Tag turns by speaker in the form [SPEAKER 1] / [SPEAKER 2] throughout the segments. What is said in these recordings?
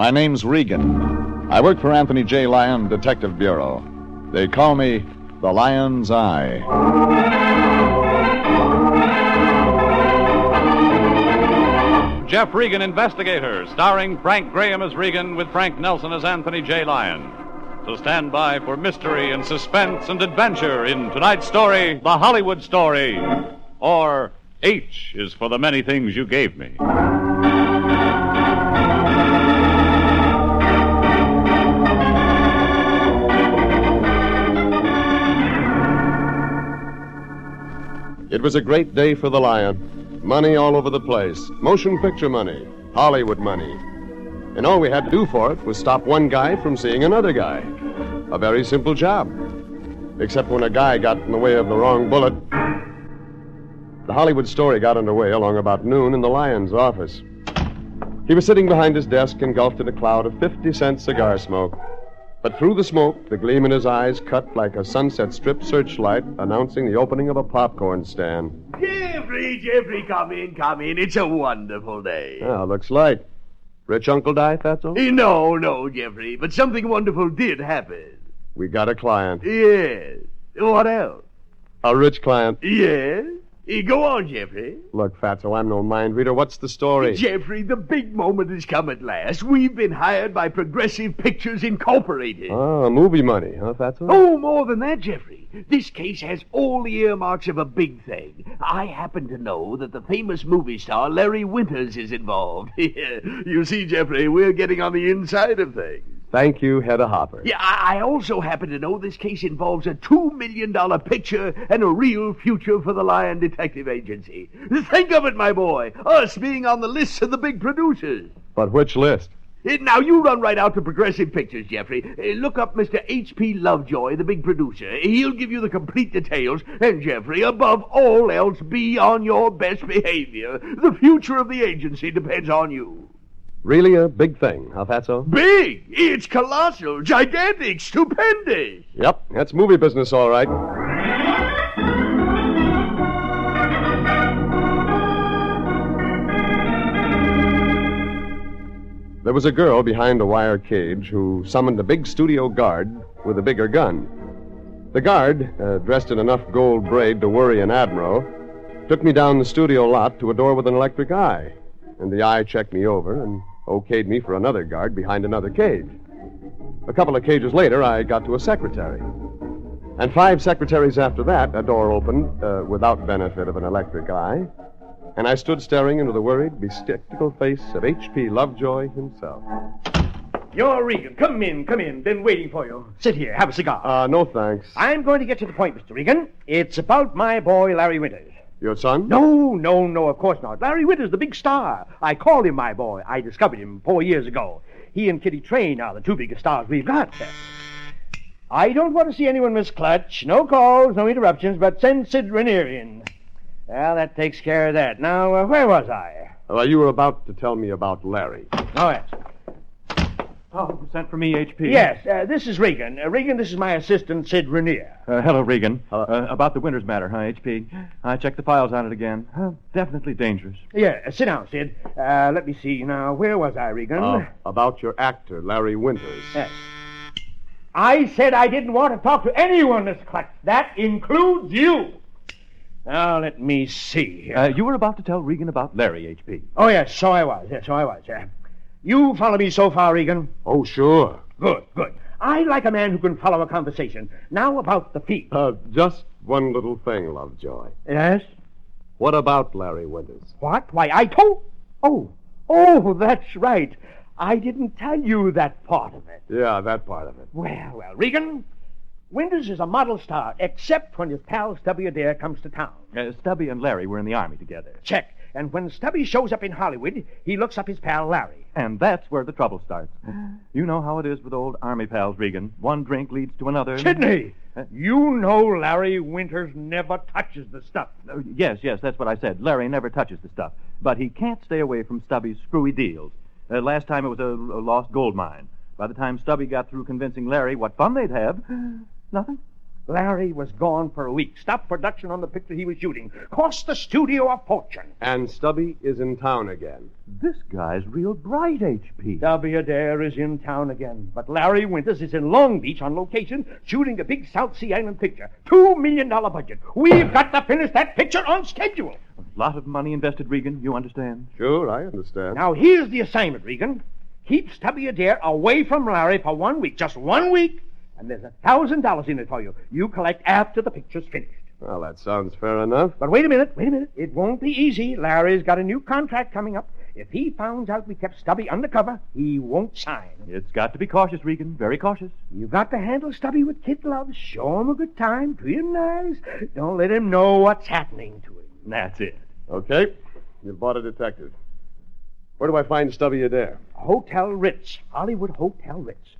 [SPEAKER 1] My name's Regan. I work for Anthony J. Lyon Detective Bureau. They call me the Lion's Eye.
[SPEAKER 2] Jeff Regan, Investigator, starring Frank Graham as Regan with Frank Nelson as Anthony J. Lyon. So stand by for mystery and suspense and adventure in tonight's story, The Hollywood Story, or H is for the Many Things You Gave Me.
[SPEAKER 3] It was a great day for the Lion. Money all over the place. Motion picture money. Hollywood money. And all we had to do for it was stop one guy from seeing another guy. A very simple job. Except when a guy got in the way of the wrong bullet. The Hollywood Story got underway along about noon in the Lion's office. He was sitting behind his desk engulfed in a cloud of 50-cent cigar smoke. But through the smoke, the gleam in his eyes cut like a Sunset Strip searchlight announcing the opening of a popcorn stand.
[SPEAKER 4] Jeffrey, come in. It's a wonderful day.
[SPEAKER 3] Ah, looks like. Rich uncle die, Fatso?
[SPEAKER 4] No, Jeffrey, but something wonderful did happen.
[SPEAKER 3] We got a client.
[SPEAKER 4] Yes. What else?
[SPEAKER 3] A rich client.
[SPEAKER 4] Yes. Go on, Jeffrey.
[SPEAKER 3] Look, Fatso, I'm no mind reader. What's the story?
[SPEAKER 4] Jeffrey, the big moment has come at last. We've been hired by Progressive Pictures Incorporated.
[SPEAKER 3] Oh, movie money, huh, Fatso?
[SPEAKER 4] Oh, more than that, Jeffrey. This case has all the earmarks of a big thing. I happen to know that the famous movie star Larry Winters is involved. You see, Jeffrey, we're getting on the inside of things.
[SPEAKER 3] Thank you, Hedda Hopper.
[SPEAKER 4] Yeah, I also happen to know this case involves a $2 million picture and a real future for the Lyon Detective Agency. Think of it, my boy. Us being on the lists of the big producers.
[SPEAKER 3] But which list?
[SPEAKER 4] Now, you run right out to Progressive Pictures, Jeffrey. Look up Mr. H.P. Lovejoy, the big producer. He'll give you the complete details. And, Jeffrey, above all else, be on your best behavior. The future of the agency depends on you.
[SPEAKER 3] Really a big thing, huh, Fatso?
[SPEAKER 4] Big! It's colossal, gigantic, stupendous.
[SPEAKER 3] Yep, that's movie business, all right. There was a girl behind a wire cage who summoned a big studio guard with a bigger gun. The guard, dressed in enough gold braid to worry an admiral, took me down the studio lot to a door with an electric eye. And the eye checked me over and okayed me for another guard behind another cage. A couple of cages later, I got to a secretary. And 5 secretaries after that, a door opened without benefit of an electric eye, and I stood staring into the worried, bespectacled face of H.P. Lovejoy himself.
[SPEAKER 5] You're Regan. Come in. Been waiting for you. Sit here. Have a cigar.
[SPEAKER 3] No thanks.
[SPEAKER 5] I'm going to get to the point, Mr. Regan. It's about my boy, Larry Winters.
[SPEAKER 3] Your son?
[SPEAKER 5] No, of course not. Larry Winters, the big star. I called him my boy. I discovered him 4 years ago. He and Kitty Train are the 2 biggest stars we've got. I don't want to see anyone miss clutch. No calls, no interruptions, but send Sid Rainier in. Well, that takes care of that. Now, where was I?
[SPEAKER 3] Well, you were about to tell me about Larry.
[SPEAKER 5] Oh, yes.
[SPEAKER 2] Oh, sent for me, H.P.
[SPEAKER 5] Yes, this is Regan. Regan, this is my assistant, Sid Rainier.
[SPEAKER 2] Hello, Regan. About the Winters matter, huh, H.P.? I checked the files on it again. Definitely dangerous.
[SPEAKER 5] Yeah, sit down, Sid. Let me see. Now, where was I, Regan?
[SPEAKER 3] About your actor, Larry Winters.
[SPEAKER 5] Yes. I said I didn't want to talk to anyone, Miss Clutch. That includes you. Now, let me see here.
[SPEAKER 2] You were about to tell Regan about Larry, H.P.
[SPEAKER 5] Oh, yes, so I was. You follow me so far, Regan?
[SPEAKER 3] Oh, sure.
[SPEAKER 5] Good. I like a man who can follow a conversation. Now about the feet.
[SPEAKER 3] Just one little thing, Lovejoy.
[SPEAKER 5] Yes?
[SPEAKER 3] What about Larry Winters?
[SPEAKER 5] What? Why, I told... Oh, that's right. I didn't tell you that part of it.
[SPEAKER 3] Yeah, that part of it.
[SPEAKER 5] Well, Regan, Winters is a model star, except when his pal Stubby Adair comes to town.
[SPEAKER 2] Stubby and Larry were in the Army together.
[SPEAKER 5] Check. And when Stubby shows up in Hollywood, he looks up his pal Larry.
[SPEAKER 2] And that's where the trouble starts. You know how it is with old Army pals, Regan. One drink leads to another.
[SPEAKER 5] Sidney! You know Larry Winters never touches the stuff.
[SPEAKER 2] Yes, that's what I said. Larry never touches the stuff. But he can't stay away from Stubby's screwy deals. Last time it was a lost gold mine. By the time Stubby got through convincing Larry what fun they'd have, nothing.
[SPEAKER 5] Larry was gone for a week. Stopped production on the picture he was shooting. Cost the studio a fortune.
[SPEAKER 3] And Stubby is in town again.
[SPEAKER 6] This guy's real bright, H.P.
[SPEAKER 5] W. Adair is in town again. But Larry Winters is in Long Beach on location shooting a big South Sea Island picture. $2 million budget. We've got to finish that picture on schedule.
[SPEAKER 6] A lot of money invested, Regan. You understand?
[SPEAKER 3] Sure, I understand.
[SPEAKER 5] Now, here's the assignment, Regan. Keep Stubby Adair away from Larry for 1 week. Just 1 week. And there's $1,000 in it for you. You collect after the picture's finished.
[SPEAKER 3] Well, that sounds fair enough.
[SPEAKER 5] But wait a minute. It won't be easy. Larry's got a new contract coming up. If he finds out we kept Stubby undercover, he won't sign.
[SPEAKER 6] It's got to be cautious, Regan. Very cautious.
[SPEAKER 5] You've got to handle Stubby with kid gloves. Show him a good time. Treat him nice. Don't let him know what's happening to him.
[SPEAKER 6] That's it.
[SPEAKER 3] Okay. You've bought a detective. Where do I find Stubby Adair?
[SPEAKER 5] Hotel Ritz. Hollywood Hotel Ritz.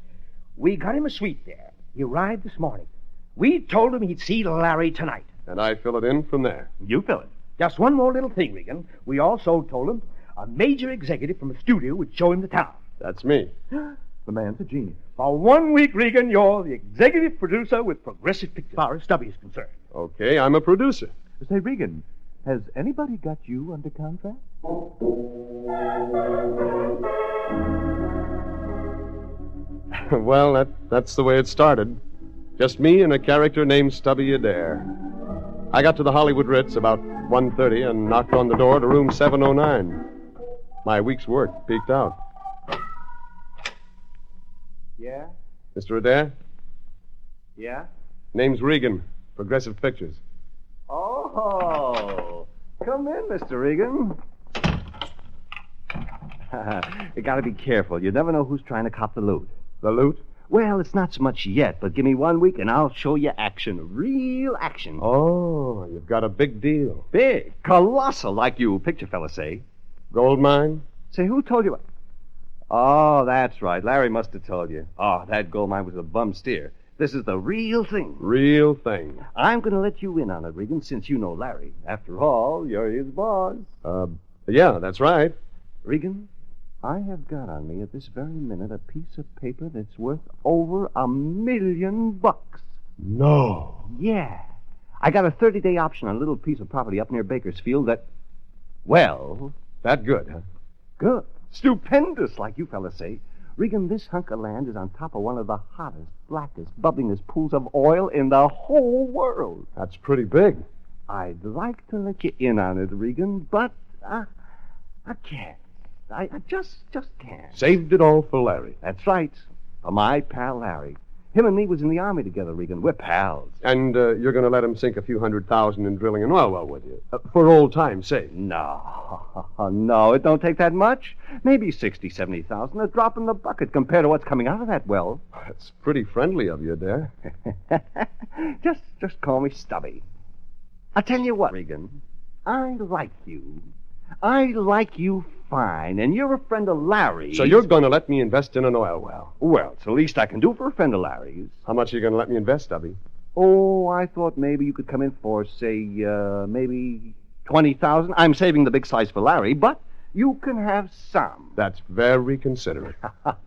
[SPEAKER 5] We got him a suite there. He arrived this morning. We told him he'd see Larry tonight.
[SPEAKER 3] And I fill it in from there.
[SPEAKER 6] You fill it.
[SPEAKER 5] Just one more little thing, Regan. We also told him a major executive from the studio would show him the town.
[SPEAKER 3] That's me.
[SPEAKER 6] The man's a genius.
[SPEAKER 5] For 1 week, Regan, you're the executive producer with Progressive Pictures, as far as Stubby is concerned.
[SPEAKER 3] Okay, I'm a producer.
[SPEAKER 6] Say, Regan, has anybody got you under contract?
[SPEAKER 3] Well, that's the way it started. Just me and a character named Stubby Adair. I got to the Hollywood Ritz about 1:30 and knocked on the door to room 709. My week's work peaked out.
[SPEAKER 5] Yeah?
[SPEAKER 3] Mr. Adair?
[SPEAKER 5] Yeah?
[SPEAKER 3] Name's Regan, Progressive Pictures.
[SPEAKER 6] Oh, come in, Mr. Regan. You gotta be careful. You never know who's trying to cop the loot.
[SPEAKER 3] The loot?
[SPEAKER 6] Well, it's not so much yet, but give me 1 week and I'll show you action. Real action.
[SPEAKER 3] Oh, you've got a big deal.
[SPEAKER 6] Big. Colossal, like you picture fellas say.
[SPEAKER 3] Gold mine?
[SPEAKER 6] Say, who told you? Oh, that's right. Larry must have told you. Oh, that gold mine was a bum steer. This is the real thing.
[SPEAKER 3] Real thing.
[SPEAKER 6] I'm going to let you in on it, Regan, since you know Larry. After all, you're his boss.
[SPEAKER 3] Yeah, that's right.
[SPEAKER 6] Regan, I have got on me at this very minute a piece of paper that's worth over $1 million.
[SPEAKER 3] No.
[SPEAKER 6] Yeah. I got a 30-day option on a little piece of property up near Bakersfield that, well...
[SPEAKER 3] That good, huh?
[SPEAKER 6] Good. Stupendous, like you fellas say. Regan, this hunk of land is on top of one of the hottest, blackest, bubblingest pools of oil in the whole world.
[SPEAKER 3] That's pretty big.
[SPEAKER 6] I'd like to let you in on it, Regan, but I can't. I just can't.
[SPEAKER 3] Saved it all for Larry.
[SPEAKER 6] That's right. For my pal Larry. Him and me was in the Army together, Regan. We're pals.
[SPEAKER 3] And you're going to let him sink a few $100,000 in drilling an oil well with you? For old time's sake.
[SPEAKER 6] No, it don't take that much. Maybe 60, 70,000. A drop in the bucket compared to what's coming out of that well.
[SPEAKER 3] That's pretty friendly of you, Adair.
[SPEAKER 6] Just call me Stubby. I'll tell you what, Regan. I like you. I like you fine, and you're a friend of Larry's.
[SPEAKER 3] So you're going to let me invest in an oil well?
[SPEAKER 6] Well, it's the least I can do for a friend of Larry's.
[SPEAKER 3] How much are you going to let me invest, Stubby?
[SPEAKER 6] Oh, I thought maybe you could come in for, say, maybe 20,000. I'm saving the big slice for Larry, but you can have some.
[SPEAKER 3] That's very considerate.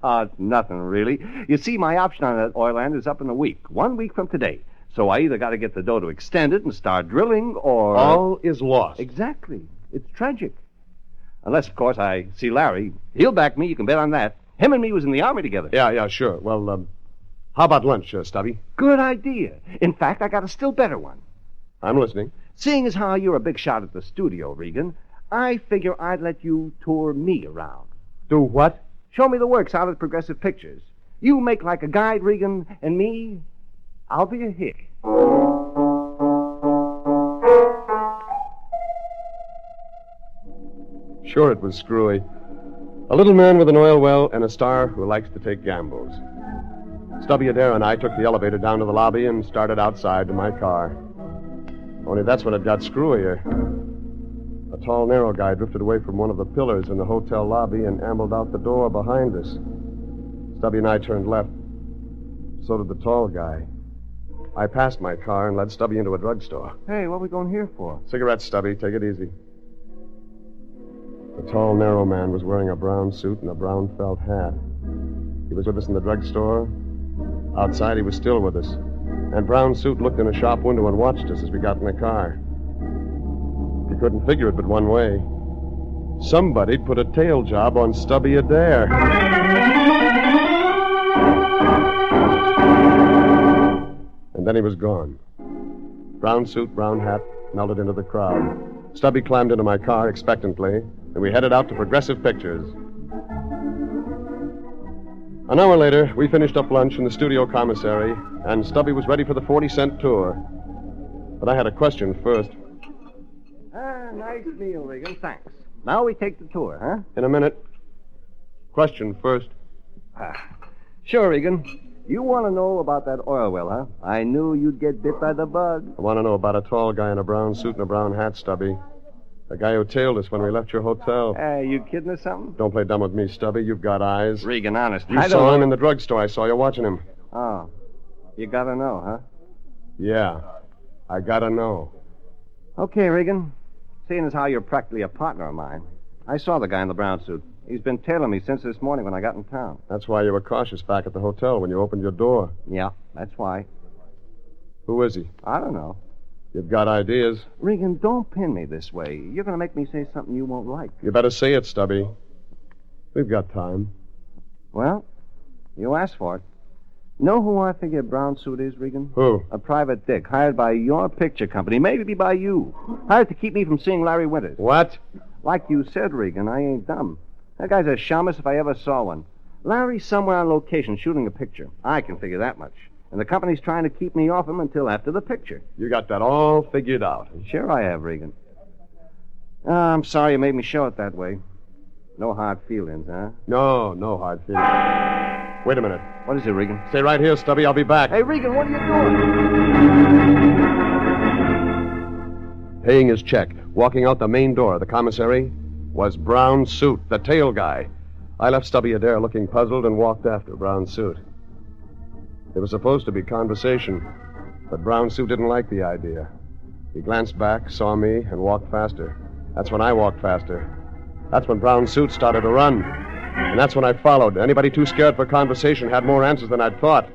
[SPEAKER 6] It's nothing, really. You see, my option on that oil land is up in a week. 1 week from today. So I either got to get the dough to extend it and start drilling, or...
[SPEAKER 3] All is lost.
[SPEAKER 6] Exactly. It's tragic. Unless, of course, I see Larry. He'll back me. You can bet on that. Him and me was in the Army together.
[SPEAKER 3] Yeah, sure. Well, how about lunch, Stubby?
[SPEAKER 6] Good idea. In fact, I got a still better one.
[SPEAKER 3] I'm listening.
[SPEAKER 6] Seeing as how you're a big shot at the studio, Regan, I figure I'd let you tour me around.
[SPEAKER 3] Do what?
[SPEAKER 6] Show me the works out at Progressive Pictures. You make like a guide, Regan, and me, I'll be a hick.
[SPEAKER 3] Sure, it was screwy. A little man with an oil well and a star who likes to take gambles. Stubby Adair and I took the elevator down to the lobby and started outside to my car. Only that's when it got screwier. A tall, narrow guy drifted away from one of the pillars in the hotel lobby and ambled out the door behind us. Stubby and I turned left. So did the tall guy. I passed my car and led Stubby into a drugstore.
[SPEAKER 6] Hey, what are we going here for?
[SPEAKER 3] Cigarettes, Stubby. Take it easy. The tall, narrow man was wearing a brown suit and a brown felt hat. He was with us in the drugstore. Outside, he was still with us. And Brown Suit looked in a shop window and watched us as we got in the car. He couldn't figure it but one way. Somebody'd put a tail job on Stubby Adair. And then he was gone. Brown suit, brown hat, melted into the crowd. Stubby climbed into my car expectantly, and we headed out to Progressive Pictures. An hour later, we finished up lunch in the studio commissary, and Stubby was ready for the 40-cent tour. But I had a question first.
[SPEAKER 6] Nice meal, Regan. Thanks. Now we take the tour, huh?
[SPEAKER 3] In a minute. Question first.
[SPEAKER 6] Sure, Regan. You want to know about that oil well, huh? I knew you'd get bit by the bug.
[SPEAKER 3] I want to know about a tall guy in a brown suit and a brown hat, Stubby. The guy who tailed us when we left your hotel.
[SPEAKER 6] You kidding or something?
[SPEAKER 3] Don't play dumb with me, Stubby. You've got eyes.
[SPEAKER 6] Regan, honest.
[SPEAKER 3] You saw him in the drugstore. I saw you watching him.
[SPEAKER 6] Oh. You gotta know, huh?
[SPEAKER 3] Yeah. I gotta know.
[SPEAKER 6] Okay, Regan. Seeing as how you're practically a partner of mine, I saw the guy in the brown suit. He's been tailing me since this morning when I got in town.
[SPEAKER 3] That's why you were cautious back at the hotel when you opened your door.
[SPEAKER 6] Yeah, that's why.
[SPEAKER 3] Who is he?
[SPEAKER 6] I don't know.
[SPEAKER 3] You've got ideas.
[SPEAKER 6] Regan, don't pin me this way. You're going to make me say something you won't like.
[SPEAKER 3] You better say it, Stubby. We've got time.
[SPEAKER 6] Well, you asked for it. Know who I figure brown suit is, Regan?
[SPEAKER 3] Who?
[SPEAKER 6] A private dick hired by your picture company, maybe by you. Hired to keep me from seeing Larry Winters.
[SPEAKER 3] What?
[SPEAKER 6] Like you said, Regan, I ain't dumb. That guy's a shamus if I ever saw one. Larry's somewhere on location shooting a picture. I can figure that much. And the company's trying to keep me off him until after the picture.
[SPEAKER 3] You got that all figured out.
[SPEAKER 6] Sure I have, Regan. I'm sorry you made me show it that way. No hard feelings, huh?
[SPEAKER 3] No hard feelings. Wait a minute.
[SPEAKER 6] What is it, Regan?
[SPEAKER 3] Stay right here, Stubby. I'll be back.
[SPEAKER 6] Hey, Regan, what are you doing?
[SPEAKER 3] Paying his check, walking out the main door of the commissary, was Brown Suit, the tail guy. I left Stubby Adair looking puzzled and walked after Brown Suit. It was supposed to be conversation, but Brown Suit didn't like the idea. He glanced back, saw me, and walked faster. That's when I walked faster. That's when Brown Suit started to run. And that's when I followed. Anybody too scared for conversation had more answers than I'd thought.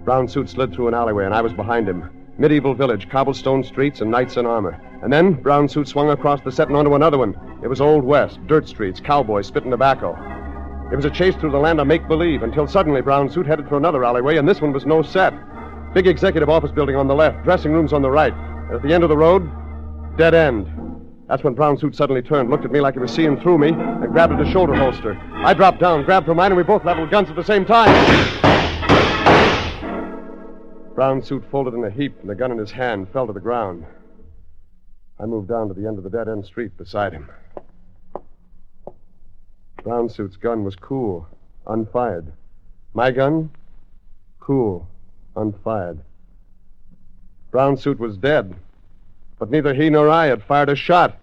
[SPEAKER 3] Brown Suit slid through an alleyway, and I was behind him. Medieval village, cobblestone streets, and knights in armor. And then Brown Suit swung across the set and onto another one. It was Old West, dirt streets, cowboys spitting tobacco. It was a chase through the land of make-believe until suddenly Brown Suit headed for another alleyway, and this one was no set. Big executive office building on the left, dressing rooms on the right. And at the end of the road, dead end. That's when Brown Suit suddenly turned, looked at me like he was seeing through me, and grabbed at his shoulder holster. I dropped down, grabbed for mine, and we both leveled guns at the same time. Brown Suit folded in a heap, and the gun in his hand fell to the ground. I moved down to the end of the dead-end street beside him. Brown Suit's gun was cool, unfired. My gun, cool, unfired. Brown Suit was dead, but neither he nor I had fired a shot.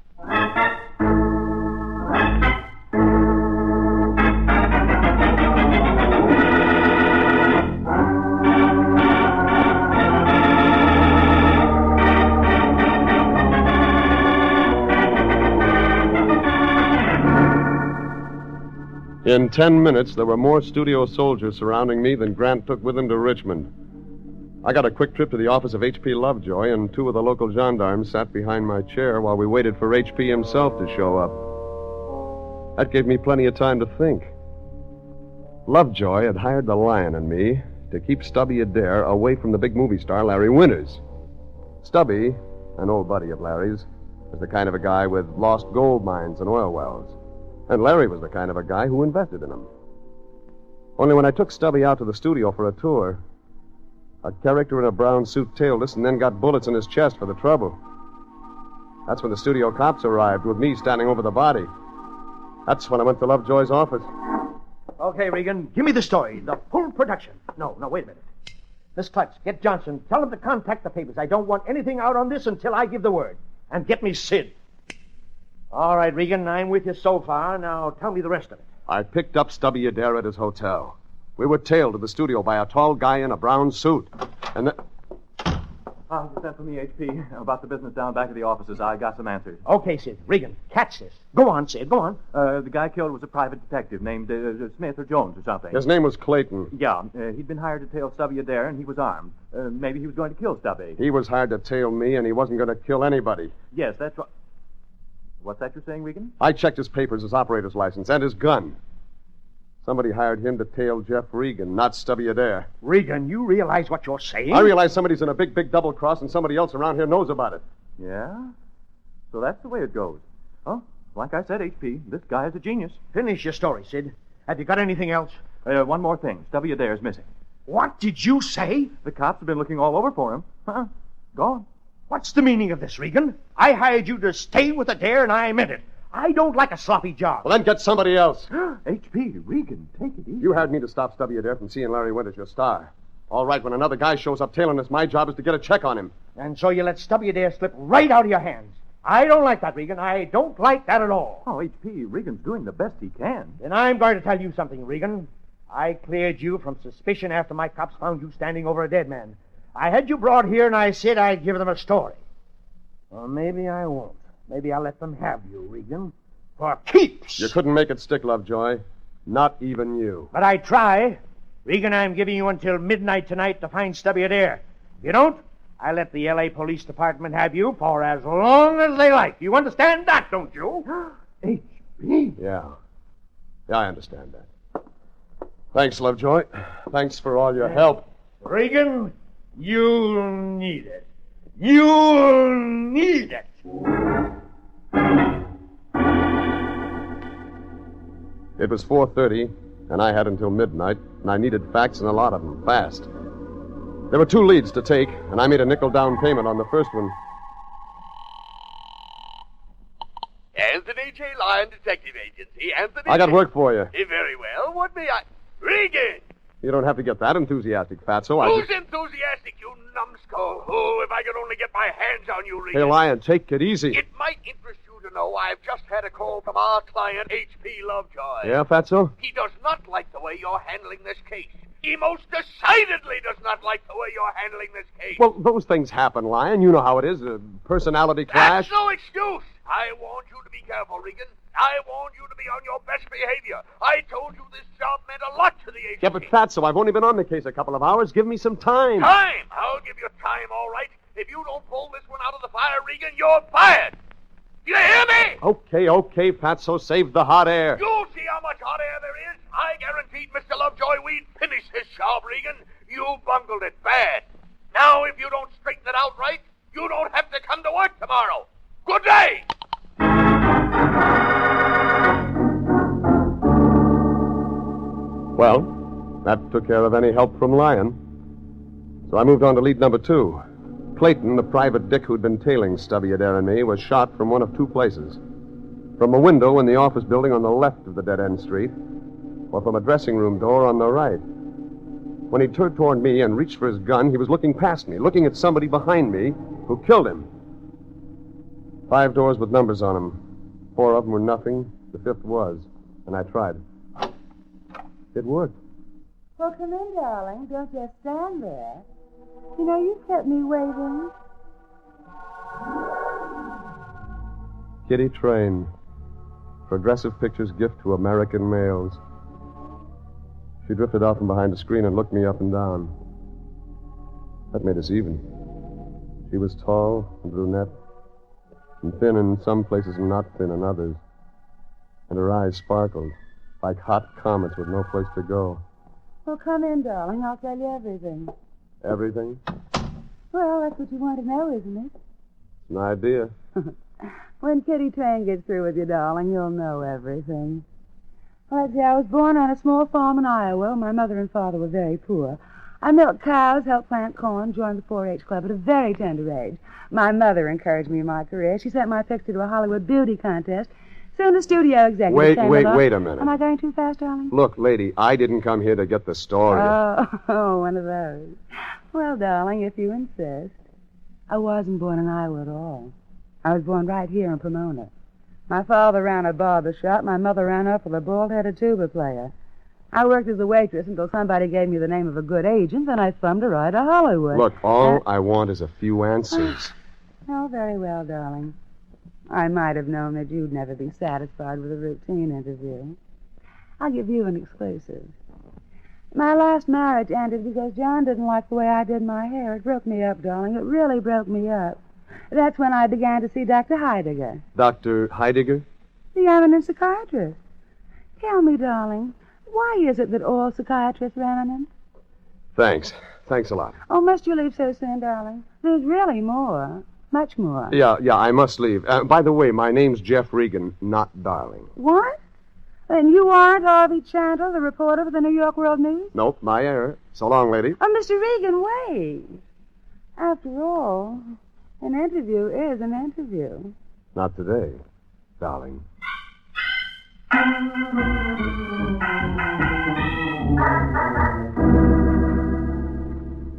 [SPEAKER 3] In 10 minutes, there were more studio soldiers surrounding me than Grant took with him to Richmond. I got a quick trip to the office of H.P. Lovejoy, and 2 of the local gendarmes sat behind my chair while we waited for H.P. himself to show up. That gave me plenty of time to think. Lovejoy had hired the Lion and me to keep Stubby Adair away from the big movie star Larry Winters. Stubby, an old buddy of Larry's, was the kind of a guy with lost gold mines and oil wells. And Larry was the kind of a guy who invested in them. Only when I took Stubby out to the studio for a tour, a character in a brown suit tailed us and then got bullets in his chest for the trouble. That's when the studio cops arrived, with me standing over the body. That's when I went to Lovejoy's office.
[SPEAKER 5] Okay, Regan, give me the story. The full production. No, wait a minute. Miss Klutz, get Johnson. Tell him to contact the papers. I don't want anything out on this until I give the word. And get me Sid. All right, Regan, I'm with you so far. Now tell me the rest of it.
[SPEAKER 3] I picked up Stubby Adair at his hotel. We were tailed to the studio by a tall guy in a brown suit. And then...
[SPEAKER 7] You sent for me, HP, about the business down back of the offices. I got some answers.
[SPEAKER 5] Okay, Sid. Regan, catch this. Go on, Sid. Go on.
[SPEAKER 7] The guy killed was a private detective named Smith or Jones or something.
[SPEAKER 3] His name was Clayton.
[SPEAKER 7] Yeah, he'd been hired to tail Stubby Adair, and he was armed. Maybe he was going to kill Stubby.
[SPEAKER 3] He was hired to tail me, and he wasn't going to kill anybody.
[SPEAKER 7] Yes, that's right. What's that you're saying, Regan?
[SPEAKER 3] I checked his papers, his operator's license, and his gun. Somebody hired him to tail Jeff Regan, not Stubby Adair.
[SPEAKER 5] Regan, you realize what you're saying?
[SPEAKER 3] I realize somebody's in a big, big double cross, and somebody else around here knows about it.
[SPEAKER 7] Yeah? So that's the way it goes. Oh, like I said, HP, this guy is a genius.
[SPEAKER 5] Finish your story, Sid. Have you got anything else?
[SPEAKER 7] One more thing. Stubby Adair's missing.
[SPEAKER 5] What did you say?
[SPEAKER 7] The cops have been looking all over for him. Gone.
[SPEAKER 5] What's the meaning of this, Regan? I hired you to stay with Adair, and I meant it. I don't like a sloppy job.
[SPEAKER 3] Well, then get somebody else.
[SPEAKER 7] HP, Regan, take it easy.
[SPEAKER 3] You hired me to stop Stubby Adair from seeing Larry Winters, your star. All right, when another guy shows up tailing us, my job is to get a check on him.
[SPEAKER 5] And so you let Stubby Adair slip right out of your hands. I don't like that, Regan. I don't like that at all.
[SPEAKER 7] Oh, HP, Regan's doing the best he can.
[SPEAKER 5] Then I'm going to tell you something, Regan. I cleared you from suspicion after my cops found you standing over a dead man. I had you brought here, and I said I'd give them a story. Well, maybe I won't. Maybe I'll let them have you, Regan. For keeps.
[SPEAKER 3] You couldn't make it stick, Lovejoy. Not even you.
[SPEAKER 5] But I'd try. Regan, I'm giving you until midnight tonight to find Stubby Adair. If you don't, I'll let the L.A. Police Department have you for as long as they like. You understand that, don't you?
[SPEAKER 3] H.P. Yeah, I understand that. Thanks, Lovejoy. Thanks for all your help.
[SPEAKER 5] Regan, you'll need it. You'll need it.
[SPEAKER 3] It was 4:30, and I had until midnight, and I needed facts and a lot of them, fast. There were 2 leads to take, and I made a nickel down payment on the first one.
[SPEAKER 4] Anthony J. Lyon, Detective Agency. Anthony
[SPEAKER 3] I got work for you.
[SPEAKER 4] Very well. What may I... Regan!
[SPEAKER 3] You don't have to get that enthusiastic, Fatso.
[SPEAKER 4] Who's enthusiastic, you numbskull? Oh, if I could only get my hands on you, Regan.
[SPEAKER 3] Hey, Lyon, take it easy.
[SPEAKER 4] It might interest you to know I've just had a call from our client, H.P. Lovejoy.
[SPEAKER 3] Yeah, Fatso?
[SPEAKER 4] He does not like the way you're handling this case. He most decidedly does not like the way you're handling this case.
[SPEAKER 3] Well, those things happen, Lyon. You know how it is. A personality clash.
[SPEAKER 4] That's no excuse. I warned you to be careful, Regan. I warned you to be on your best behavior. I told you this job meant a lot to the agency.
[SPEAKER 3] Yeah, but Fatso, I've only been on the case a couple of hours. Give me some time.
[SPEAKER 4] Time? I'll give you time, all right. If you don't pull this one out of the fire, Regan, you're fired. Do you hear me?
[SPEAKER 3] Okay, Fatso, save the hot air.
[SPEAKER 4] You'll see how much hot air there is. I guaranteed Mr. Lovejoy we'd finish this job, Regan. You bungled it bad. Now, if you don't straighten it out right, you don't have to come to work tomorrow. Good day.
[SPEAKER 3] Well, that took care of any help from Lyon. So I moved on to lead number 2. Clayton, the private dick who'd been tailing Stubby Adair and me, was shot from one of 2 places. From a window in the office building on the left of the dead-end street, or from a dressing room door on the right. When he turned toward me and reached for his gun, he was looking past me, looking at somebody behind me who killed him. 5 doors with numbers on them. 4 of them were nothing. The 5th was. And I tried. It worked.
[SPEAKER 8] Well, come in, darling. Don't just stand there. You know, you've kept me waiting.
[SPEAKER 3] Kitty Train. Progressive Pictures gift to American males. She drifted out from behind the screen and looked me up and down. That made us even. She was tall and brunette, and thin in some places and not thin in others. And her eyes sparkled like hot comets with no place to go.
[SPEAKER 8] Well, come in, darling. I'll tell you everything.
[SPEAKER 3] Everything?
[SPEAKER 8] Well, that's what you want to know, isn't it?
[SPEAKER 3] An idea.
[SPEAKER 8] When Kitty Train gets through with you, darling, you'll know everything. Well, let's see, I was born on a small farm in Iowa. My mother and father were very poor. I milked cows, helped plant corn, joined the 4-H club at a very tender age. My mother encouraged me in my career. She sent my picture to a Hollywood beauty contest. Soon the studio executive came along.
[SPEAKER 3] Wait a minute.
[SPEAKER 8] Am I going too fast, darling?
[SPEAKER 3] Look, lady, I didn't come here to get the story.
[SPEAKER 8] Oh, one of those. Well, darling, if you insist. I wasn't born in Iowa at all. I was born right here in Pomona. My father ran a barber shop. My mother ran up with a bald-headed tuba player. I worked as a waitress until somebody gave me the name of a good agent, then I thumbed a ride to Hollywood.
[SPEAKER 3] Look, all I want is a few answers.
[SPEAKER 8] Oh, very well, darling. I might have known that you'd never be satisfied with a routine interview. I'll give you an exclusive. My last marriage ended because John didn't like the way I did my hair. It broke me up, darling. It really broke me up. That's when I began to see Dr. Heidegger.
[SPEAKER 3] Dr. Heidegger?
[SPEAKER 8] The eminent psychiatrist. Tell me, darling, why is it that all psychiatrists are eminent?
[SPEAKER 3] Thanks. Thanks a lot.
[SPEAKER 8] Oh, must you leave so soon, darling? There's really more. Much more.
[SPEAKER 3] Yeah, I must leave. By the way, my name's Jeff Regan, not Darling.
[SPEAKER 8] What? Then you aren't Harvey Chantle, the reporter for the New York World News?
[SPEAKER 3] Nope, my error. So long, lady.
[SPEAKER 8] Oh, Mr. Regan, wait. After all, an interview is an interview.
[SPEAKER 3] Not today, darling.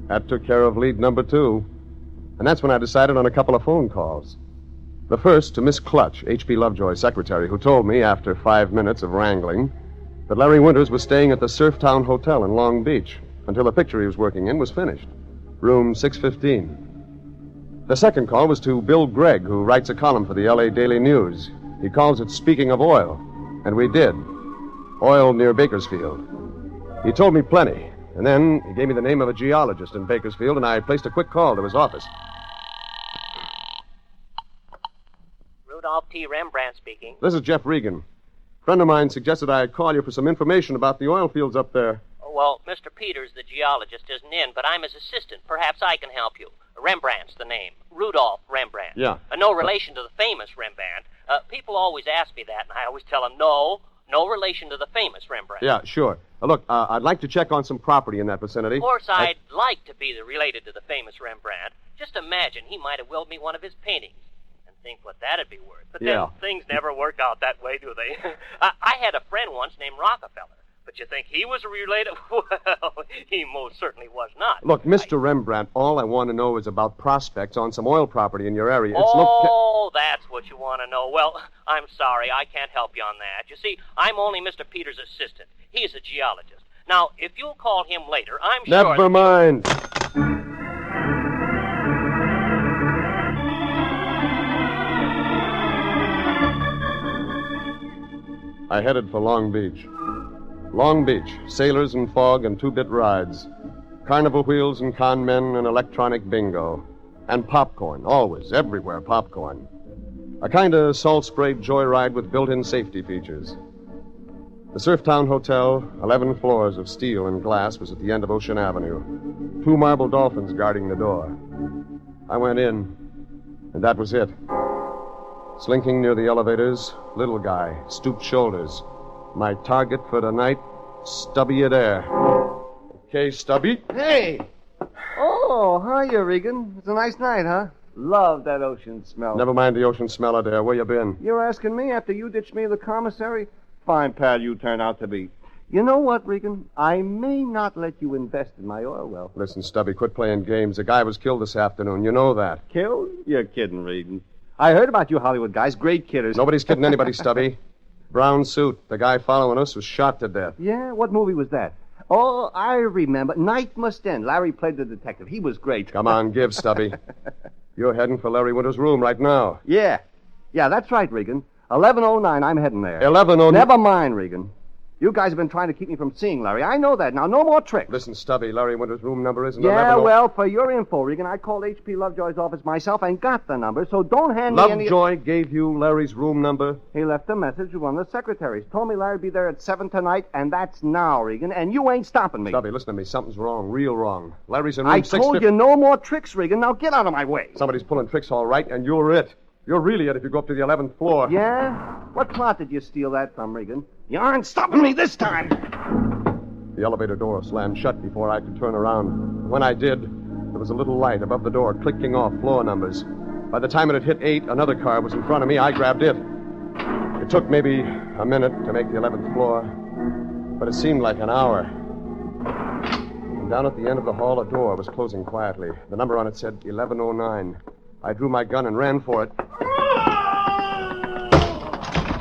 [SPEAKER 3] That took care of lead number 2. And that's when I decided on a couple of phone calls. The first to Miss Clutch, H.P. Lovejoy's secretary, who told me, after 5 minutes of wrangling, that Larry Winters was staying at the Surftown Hotel in Long Beach until the picture he was working in was finished. Room 615. The second call was to Bill Gregg, who writes a column for the L.A. Daily News. He calls it Speaking of Oil. And we did. Oil near Bakersfield. He told me plenty. And then he gave me the name of a geologist in Bakersfield, and I placed a quick call to his office.
[SPEAKER 9] Rudolph T. Rembrandt speaking.
[SPEAKER 3] This is Jeff Regan. A friend of mine suggested I call you for some information about the oil fields up there.
[SPEAKER 9] Oh, well, Mr. Peters, the geologist, isn't in, but I'm his assistant. Perhaps I can help you. Rembrandt's the name. Rudolph Rembrandt.
[SPEAKER 3] Yeah.
[SPEAKER 9] No relation to the famous Rembrandt. People always ask me that, and I always tell them no relation to the famous Rembrandt.
[SPEAKER 3] Yeah, sure. Look, I'd like to check on some property in that vicinity.
[SPEAKER 9] Of course, I'd like to be related to the famous Rembrandt. Just imagine he might have willed me one of his paintings. And think what that'd be worth. But then things never work out that way, do they? I had a friend once named Rockefeller. But you think he was related? Well, he most certainly was not.
[SPEAKER 3] Look, Mr. Rembrandt, all I want to know is about prospects on some oil property in your area.
[SPEAKER 9] That's what you want to know. Well, I'm sorry, I can't help you on that. You see, I'm only Mr. Peters' assistant. He's a geologist. Now, if you'll call him later, I'm sure...
[SPEAKER 3] Never mind. I headed for Long Beach. Long Beach, sailors and fog and 2-bit rides. Carnival wheels and con men and electronic bingo. And popcorn, always, everywhere popcorn. A kind of salt-sprayed joyride with built-in safety features. The Surftown Hotel, 11 floors of steel and glass, was at the end of Ocean Avenue. 2 marble dolphins guarding the door. I went in, and that was it. Slinking near the elevators, little guy, stooped shoulders. My target for tonight, Stubby Adair. Okay, Stubby.
[SPEAKER 6] Hey! Oh, hiya, Regan. It's a nice night, huh? Love that ocean smell.
[SPEAKER 3] Never mind the ocean smell, Adair. Where you been?
[SPEAKER 6] You're asking me after you ditched me to the commissary? Fine pal you turn out to be. You know what, Regan? I may not let you invest in my oil well.
[SPEAKER 3] Listen, Stubby, quit playing games. A guy was killed this afternoon. You know that.
[SPEAKER 6] Killed? You're kidding, Regan. I heard about you Hollywood guys. Great kidders.
[SPEAKER 3] Nobody's kidding anybody, Stubby. Brown suit. The guy following us was shot to death.
[SPEAKER 6] Yeah? What movie was that? Oh, I remember. Night Must End. Larry played the detective. He was great.
[SPEAKER 3] Come on, give, Stubby. You're heading for Larry Winter's room right now.
[SPEAKER 6] Yeah, that's right, Regan. 11:09, I'm heading there.
[SPEAKER 3] 11:09?
[SPEAKER 6] Never mind, Regan. You guys have been trying to keep me from seeing Larry. I know that. Now, no more tricks.
[SPEAKER 3] Listen, Stubby, Larry Winter's room number isn't
[SPEAKER 6] 11.
[SPEAKER 3] Yeah,
[SPEAKER 6] well, for your info, Regan, I called H.P. Lovejoy's office myself and got the number, so don't hand me any...
[SPEAKER 3] Lovejoy gave you Larry's room number?
[SPEAKER 6] He left a message with one of the secretaries. Told me Larry'd be there at 7 tonight, and that's now, Regan, and you ain't stopping me.
[SPEAKER 3] Stubby, listen to me. Something's wrong. Real wrong. Larry's in room 6...
[SPEAKER 6] I told you no more tricks, Regan. Now get out of my way.
[SPEAKER 3] Somebody's pulling tricks all right, and you're it. You're really it if you go up to the 11th floor.
[SPEAKER 6] Yeah? What plot did you steal that from, Regan? You aren't stopping me this time.
[SPEAKER 3] The elevator door slammed shut before I could turn around. When I did, there was a little light above the door clicking off floor numbers. By the time it had hit 8, another car was in front of me. I grabbed it. It took maybe a minute to make the 11th floor, but it seemed like an hour. And down at the end of the hall, a door was closing quietly. The number on it said 1109. I drew my gun and ran for it.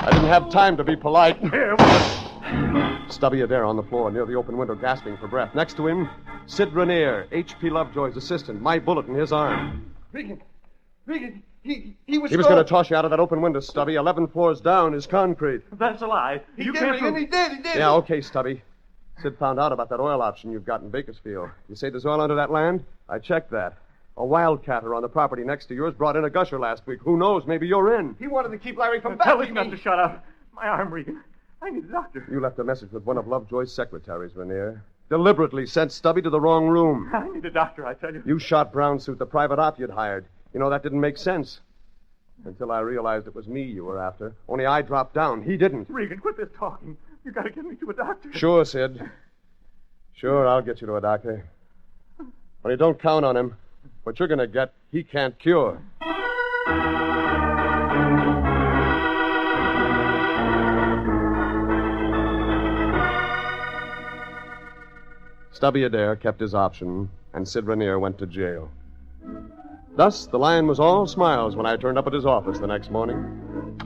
[SPEAKER 3] I didn't have time to be polite. Stubby Adair on the floor near the open window, gasping for breath. Next to him, Sid Rainier, H.P. Lovejoy's assistant, my bullet in his arm.
[SPEAKER 4] Regan, he was...
[SPEAKER 3] He was going to toss you out of that open window, Stubby. 11 floors down is concrete.
[SPEAKER 7] That's a lie.
[SPEAKER 4] He did, Regan, he did.
[SPEAKER 3] Yeah, okay, Stubby. Sid found out about that oil option you've got in Bakersfield. You say there's oil under that land? I checked that. A wildcatter on the property next to yours brought in a gusher last week. Who knows? Maybe you're in.
[SPEAKER 4] He wanted to keep Larry from
[SPEAKER 7] Tell
[SPEAKER 4] backing
[SPEAKER 7] him not
[SPEAKER 4] me.
[SPEAKER 7] to shut up. My arm, Regan. I need a doctor.
[SPEAKER 3] You left a message with one of Lovejoy's secretaries, Rainier. Deliberately sent Stubby to the wrong room.
[SPEAKER 7] I need a doctor, I tell you.
[SPEAKER 3] You shot Brown Suit, the private op you'd hired. You know, that didn't make sense. Until I realized it was me you were after. Only I dropped down. He didn't.
[SPEAKER 7] Regan, quit this talking. You gotta get me to a doctor.
[SPEAKER 3] Sure, Sid. Sure, I'll get you to a doctor. But you don't count on him. What you're going to get, he can't cure. Stubby Adair kept his option, and Sid Rainier went to jail. Thus, the Lion was all smiles when I turned up at his office the next morning.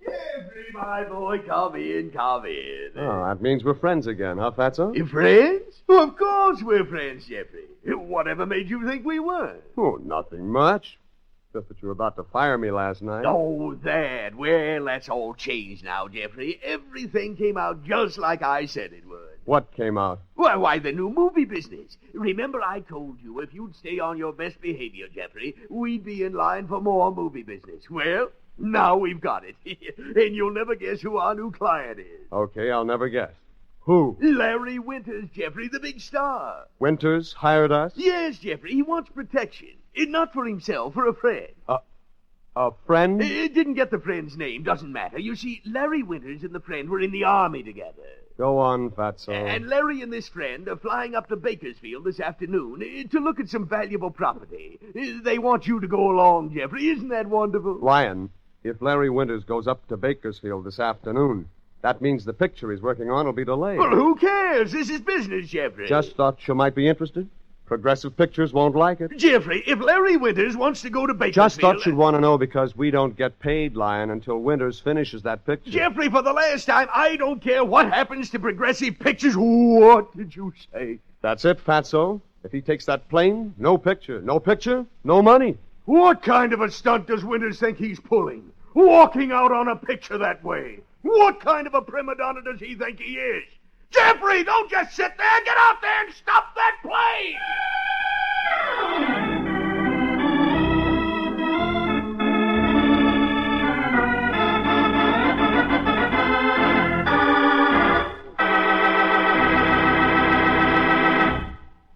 [SPEAKER 4] Jeffrey, my boy, come in.
[SPEAKER 3] Oh, that means we're friends again, huh, Fatso?
[SPEAKER 4] Friends? Oh, of course we're friends, Jeffrey. Whatever made you think we weren't?
[SPEAKER 3] Oh, nothing much. Just that you were about to fire me last night.
[SPEAKER 4] Oh, that. Well, that's all changed now, Jeffrey. Everything came out just like I said it would.
[SPEAKER 3] What came out?
[SPEAKER 4] Why, the new movie business. Remember I told you if you'd stay on your best behavior, Jeffrey, we'd be in line for more movie business. Well, now we've got it. And you'll never guess who our new client is.
[SPEAKER 3] Okay, I'll never guess. Who?
[SPEAKER 4] Larry Winters, Jeffrey, the big star.
[SPEAKER 3] Winters hired us?
[SPEAKER 4] Yes, Jeffrey. He wants protection. Not for himself, for a friend.
[SPEAKER 3] A friend?
[SPEAKER 4] Didn't get the friend's name. Doesn't matter. You see, Larry Winters and the friend were in the army together.
[SPEAKER 3] Go on, Fatso.
[SPEAKER 4] And Larry and this friend are flying up to Bakersfield this afternoon to look at some valuable property. They want you to go along, Jeffrey. Isn't that wonderful?
[SPEAKER 3] Lyon, if Larry Winters goes up to Bakersfield this afternoon, that means the picture he's working on will be delayed.
[SPEAKER 4] Well, who cares? This is business, Jeffrey.
[SPEAKER 3] Just thought you might be interested. Progressive Pictures won't like it.
[SPEAKER 4] Jeffrey, if Larry Winters wants to go to Bakersfield...
[SPEAKER 3] Just thought you'd want to know because we don't get paid, Lyon, until Winters finishes that picture.
[SPEAKER 4] Jeffrey, for the last time, I don't care what happens to Progressive Pictures. What did you say?
[SPEAKER 3] That's it, Fatso. If he takes that plane, no picture. No picture, no money.
[SPEAKER 4] What kind of a stunt does Winters think he's pulling? Walking out on a picture that way? What kind of a prima donna does he think he is? Jeffrey, don't just sit there. Get out there and stop that plane!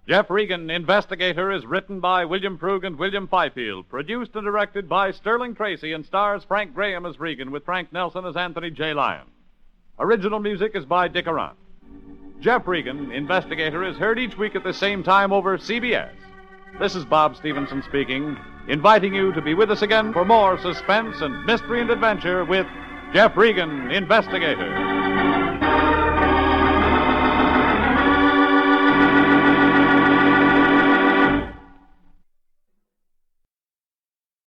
[SPEAKER 2] Jeff Regan, Investigator, is written by William Froug and William Fifield, produced and directed by Sterling Tracy, and stars Frank Graham as Regan with Frank Nelson as Anthony J. Lyon. Original music is by Dick Arant. Jeff Regan, Investigator, is heard each week at the same time over CBS. This is Bob Stevenson speaking, inviting you to be with us again for more suspense and mystery and adventure with Jeff Regan, Investigator.